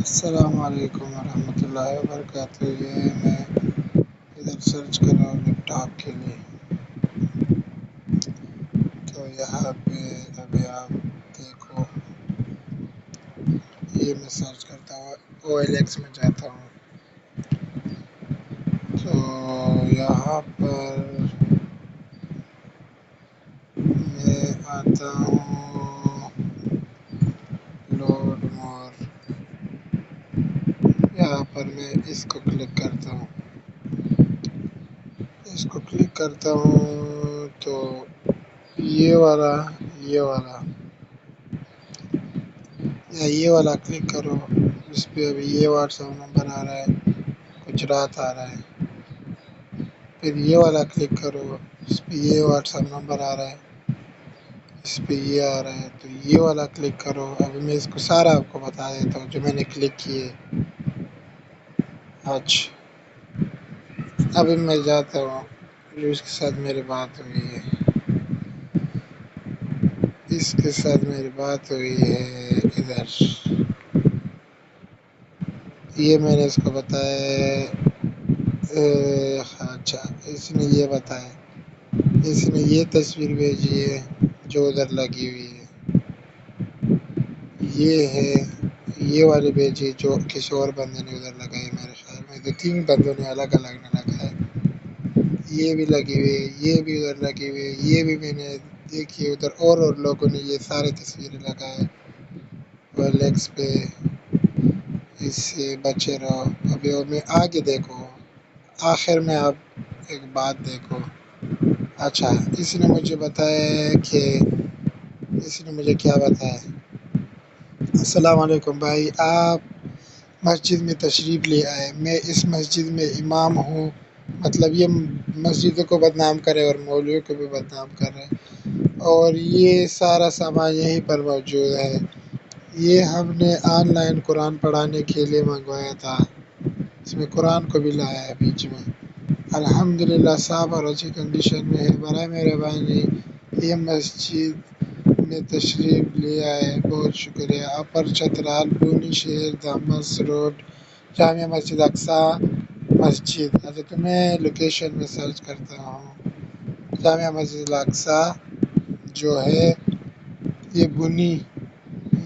السلام علیکم ورحمۃ اللہ وبرکاتہ۔ یہ میں ادھر سرچ کر رہا ہوں لیپ ٹاپ کے لیے، تو یہاں پہ ابھی آپ دیکھو، یہ میں سرچ کرتا ہوں، او ایل ایکس میں جاتا ہوں، تو یہاں پر میں آتا ہوں لوڈ مور، یہاں پر میں اس کو کلک کرتا ہوں، اس کو کلک کرتا ہوں تو یہ والا یا یہ والا کلک کرو، اس پہ ابھی یہ واٹس ایپ نمبر آ رہا ہے، گجرات آ رہا ہے، پھر یہ والا کلک کرو، اس پہ یہ واٹس ایپ نمبر آ رہا ہے، اس پہ یہ آ رہا ہے، تو یہ والا کلک کرو۔ ابھی میں اس کو سارا آپ کو بتا دیتا ہوں جو میں نے کلک کیے۔ اچھا، ابھی میں جاتا ہوں جو اس کے ساتھ میری بات ہوئی ہے، اس کے ساتھ میری بات ہوئی ہے ادھر، یہ میں نے اس کو بتایا، اچھا اس نے یہ بتایا، اس نے یہ تصویر بھیجی ہے جو ادھر لگی ہوئی ہے، یہ ہے یہ والی بھیجی جو کسی اور بندے نے ادھر لگائی، میرے خیال میں تو 3 بندوں نے الگ الگ نے لگایا، یہ بھی لگی ہوئی ہے، یہ بھی ادھر لگی ہوئی ہے، یہ بھی میں نے دیکھی ادھر، اور لوگوں نے یہ سارے تصویریں لگائے OLX پہ، اس سے بچے رہو۔ ابھی اور میں آگے دیکھو، آخر میں آپ ایک بات دیکھو۔ اچھا، اس نے مجھے بتایا کہ اس نے مجھے کیا بتایا، السلام علیکم بھائی، آپ مسجد میں تشریف لے آئے، میں اس مسجد میں امام ہوں، مطلب یہ مسجدوں کو بدنام کرے اور مولویوں کو بھی بدنام کرے، اور یہ سارا سامان یہیں پر موجود ہے، یہ ہم نے آن لائن قرآن پڑھانے کے لیے منگوایا تھا، اس میں قرآن کو بھی لایا ہے بیچ میں، الحمدللہ صاف اور اچھی کنڈیشن میں ہے، برائے مہربانی یہ مسجد میں تشریف لے آئے، بہت شکریہ۔ اپر چترال، بونی شہر، دھامس روڈ، جامع مسجد اقصی مسجد۔ اچھا، تو میں لوکیشن میں سرچ کرتا ہوں، جامع مسجد اقصی جو ہے یہ بنی،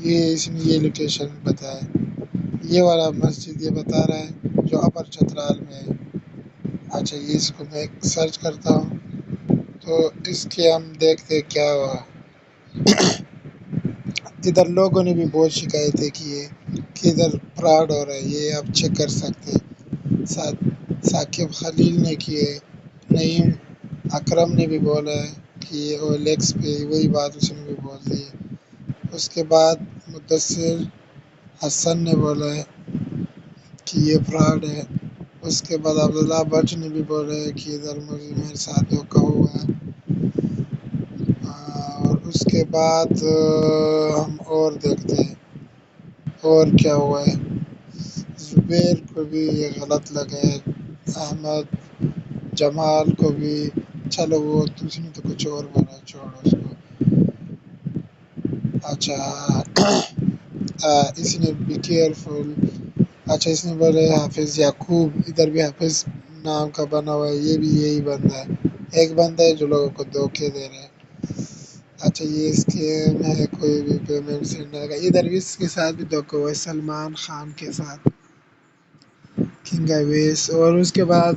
یہ اس نے یہ لوکیشن بتایا، یہ والا مسجد یہ بتا رہا ہے جو اپر چترال میں ہے۔ اچھا، یہ اس کو میں سرچ کرتا ہوں تو اس کے ہم دیکھتے کیا ہوا، ادھر لوگوں نے بھی بہت شکایتیں کی ہے کہ ادھر فراڈ ہو رہا ہے، یہ آپ چیک کر سکتے ہیں، ثاقب خلیل نے کیے، نعیم اکرم نے بھی بولا ہے کہ یہ OLX پہ وہی بات اس نے بھی بول دی ہے، اس کے بعد مدثر حسن نے بولا ہے کہ یہ فراڈ ہے، اس کے بعد عبداللہ بٹ نے بھی بولا ہے کہ ادھر مجھے میرے ساتھ دھوکہ ہوا ہے، اور اس کے بعد ہم اور دیکھتے ہیں اور کیا ہوا ہے، زبیر کو بھی یہ غلط لگا ہے، احمد جمال کو بھی، چلو وہ اس نے تو کچھ اور بولا، چھوڑو اس کو۔ اچھا، اس نے بی کیئرفل، اچھا اس نے بولے حافظ یعقوب، ادھر بھی حافظ نام کا بنا ہوا ہے، یہ بھی یہی بندہ ہے، ایک بندہ ہے جو لوگوں کو دھوکے دے رہے ہیں۔ اچھا، یہ اس کے میں کوئی بھی پیمنٹ سینڈ آئے گا، ادھر بھی اس کے ساتھ بھی دھوکہ ہوا ہے، سلمان خان کے ساتھ، کنگ اویس، اور اس کے بعد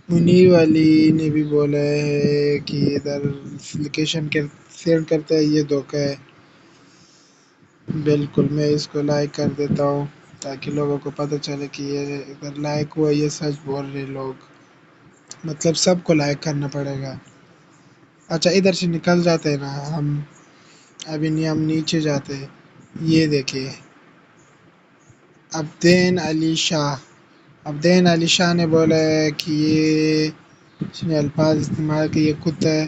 منیر علی نے بھی بولا ہے کہ ادھر لوکیشن کے سینڈ کرتا ہے، یہ دھوکہ ہے۔ بالکل، میں اس کو لائک کر دیتا ہوں تاکہ لوگوں کو پتہ چلے کہ یہ اگر لائک ہوا یہ سچ بول رہے لوگ، مطلب سب کو لائک کرنا پڑے گا۔ اچھا، ادھر سے نکل جاتے ہیں نا ہم، ابھی نہیں ہم نیچے جاتے ہیں، یہ دیکھیے عبدین علی شاہ نے بولا ہے کہ یہ اس نے الفاظ استعمال کہ یہ کتا ہے،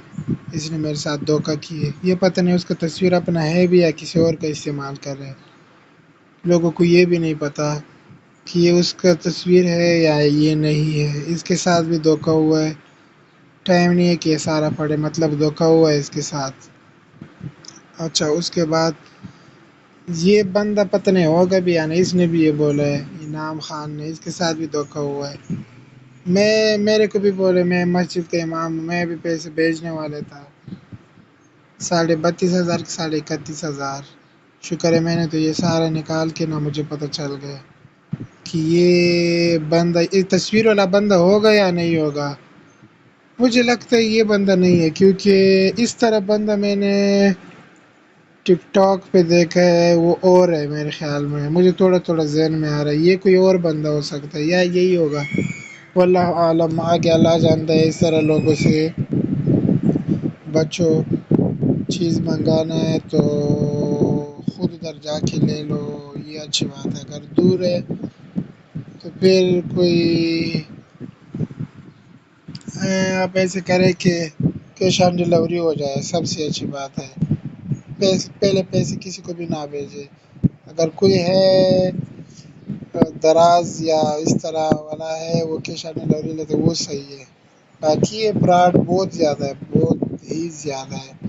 اس نے میرے ساتھ دھوکہ کی ہے، یہ پتہ نہیں اس کا تصویر اپنا ہے بھی یا کسی اور کا استعمال کر رہے ہیں، لوگوں کو یہ بھی نہیں پتہ کہ یہ اس کا تصویر ہے یا یہ نہیں ہے، اس کے ساتھ بھی دھوکہ ہوا ہے، ٹائم نہیں ہے کہ یہ سارا پڑھے، مطلب دھوکہ ہوا ہے اس کے ساتھ۔ اچھا، اس کے بعد یہ بندہ پتہ نہیں ہوگا بھی یا نہیں، اس نے بھی یہ بولا ہے، انعام خان نے، اس کے ساتھ بھی دھوکا ہوا ہے۔ میرے کو بھی بولے میں مسجد کا امام ہوں، میں بھی پیسے بھیجنے والے تھا 32,500 کے 31,000۔ شکر ہے میں نے تو یہ سارا نکال کے نا مجھے پتہ چل گیا کہ یہ بندہ، یہ تصویر والا بندہ ہوگا یا نہیں ہوگا۔ مجھے لگتا ہے یہ بندہ نہیں ہے، کیونکہ اس طرح بندہ میں نے ٹک ٹاک پہ دیکھا ہے وہ اور ہے میرے خیال میں، مجھے تھوڑا تھوڑا ذہن میں آ رہا ہے یہ کوئی اور بندہ ہو سکتا ہے یا یہی ہوگا۔ واللہ عالم، آگے اللہ جانتا ہے۔ اس طرح لوگوں سے بچو، چیز منگانا ہے تو خود ادھر جا کے لے لو، یہ اچھی بات ہے۔ اگر دور ہے تو پھر کوئی آپ ایسے کریں کہ کیش آن ڈلیوری ہو جائے، سب سے اچھی بات ہے۔ پہلے پیسے کسی کو بھی نہ بھیجے۔ اگر کوئی ہے دراز یا اس طرح والا ہے وہ کیش آن ڈلیوری لیتے وہ صحیح ہے، باقی یہ فراڈ بہت زیادہ ہے، بہت ہی زیادہ ہے۔